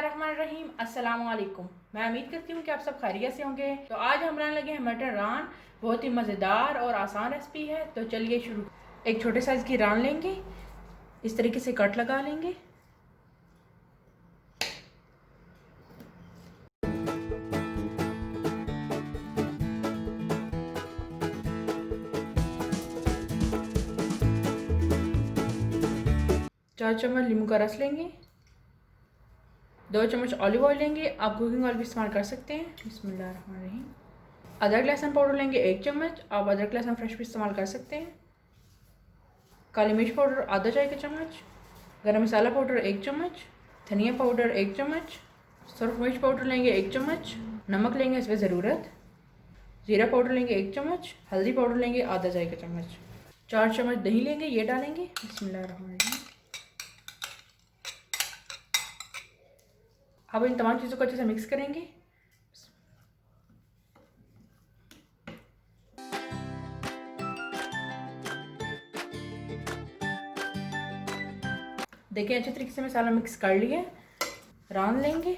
बिस्मिल्लाहिर्रहमानिर्रहीम। अस्सलाम वालेकुम। मैं उम्मीद करती हूँ कि आप सब खैरियत से होंगे। तो आज हम बनाने लगे हैं मटर रान। बहुत ही मज़ेदार और आसान रेसिपी है। तो चलिए शुरू। एक छोटे साइज़ की रान लेंगे, इस तरीके से कट लगा लेंगे। चार चम्मच नींबू का रस लेंगे, 2 चम्मच ऑलिव ऑयल लेंगे। आप कुकिंग ऑयल भी इस्तेमाल कर सकते हैं। बिस्मिल्लाहिर्रहमानिर्रहीम। अदरक लहसुन पाउडर लेंगे 1 चम्मच। आप अदरक लहसुन फ्रेश भी इस्तेमाल कर सकते हैं। काली मिर्च पाउडर आधा चाय का चम्मच, गरम मसाला पाउडर 1 चम्मच, धनिया पाउडर 1 चम्मच, सुरख मिर्च पाउडर लेंगे 1 चम्मच, नमक लेंगे इसमें ज़रूरत, ज़ीरा पाउडर लेंगे 1 चम्मच, हल्दी पाउडर लेंगे आधा चाय का चम्मच, 4 चम्मच दही लेंगे, ये डालेंगे। बिस्मिल्लाहिर्रहमानिर्रहीम। अब इन तमाम चीज़ों को अच्छे से मिक्स करेंगे। देखिए अच्छे तरीके से मसाला मिक्स कर लिया। रान लेंगे,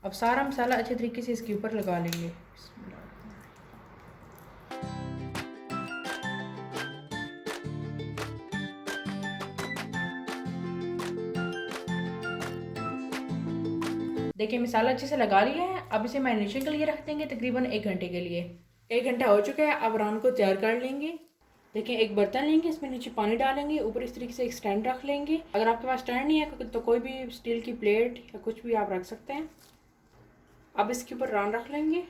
अब सारा मसाला अच्छे तरीके से इसके ऊपर लगा लेंगे। देखिए मसाला अच्छे से लगा लिया है। अब इसे मैरिनेशन के लिए रख देंगे तकरीबन 1 घंटे के लिए। 1 घंटा हो चुका है। अब रान को तैयार कर लेंगे। देखिए एक बर्तन लेंगे, इसमें नीचे पानी डालेंगे, ऊपर इस तरीके से एक स्टैंड रख लेंगे। अगर आपके पास स्टैंड नहीं है तो कोई भी स्टील की प्लेट या कुछ भी आप रख सकते हैं। अब इसके ऊपर रान रख लेंगे।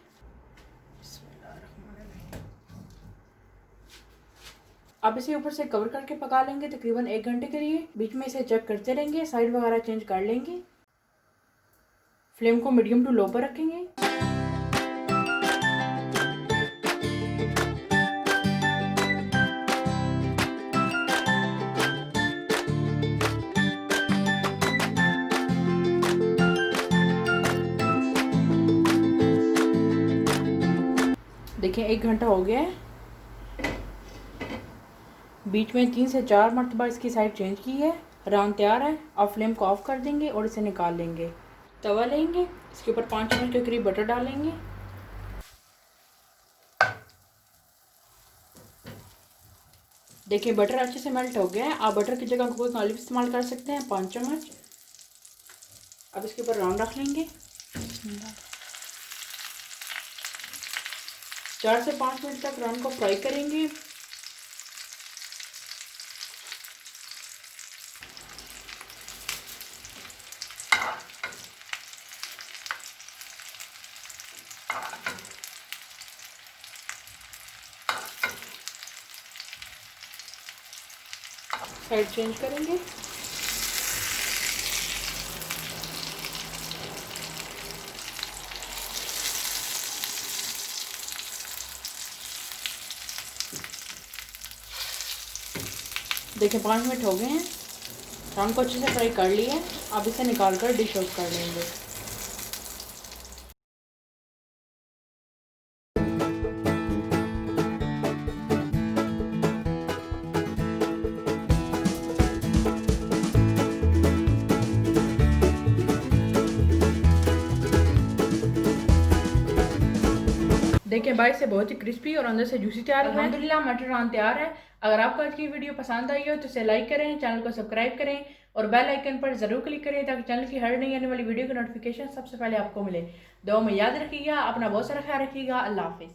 अब इसे ऊपर से कवर करके पका लेंगे तकरीबन 1 घंटे के लिए। बीच में इसे चेक करते रहेंगे, साइड वगैरह चेंज कर लेंगे। फ्लेम को मीडियम टू लो पर रखेंगे। देखिए 1 घंटा हो गया है। बीच में 3 से 4 मरतबा इसकी साइड चेंज की है। रान तैयार है। अब फ्लेम को ऑफ कर देंगे और इसे निकाल लेंगे। तवा लेंगे, इसके ऊपर 5 चम्मच के करीब बटर डालेंगे। देखिए बटर अच्छे से मेल्ट हो गया है। आप बटर की जगह कोई ऑलिव इस्तेमाल कर सकते हैं, 5 चम्मच। अब इसके ऊपर रान रख लेंगे। 4 से 5 मिनट तक रान को फ्राई करेंगे। साइड चेंज करेंगे। देखिए 5 मिनट हो गए हैं। रान को अच्छे से फ्राई कर लिया है। अब इसे निकाल कर डिश आउट कर लेंगे। देखिए बाहर से बहुत ही क्रिस्पी और अंदर से जूसी तैयार हुआ है। अल्हम्दुलिल्लाह मटर रान तैयार है। अगर आपको आज की वीडियो पसंद आई हो तो इसे लाइक करें, चैनल को सब्सक्राइब करें और बेल आइकन पर ज़रूर क्लिक करें ताकि चैनल की हर नई आने वाली वीडियो की नोटिफिकेशन सबसे पहले आपको मिले। दुआ में याद रखिएगा, अपना बहुत सारा ख्याल रखिएगा। अल्लाह हाफिज़।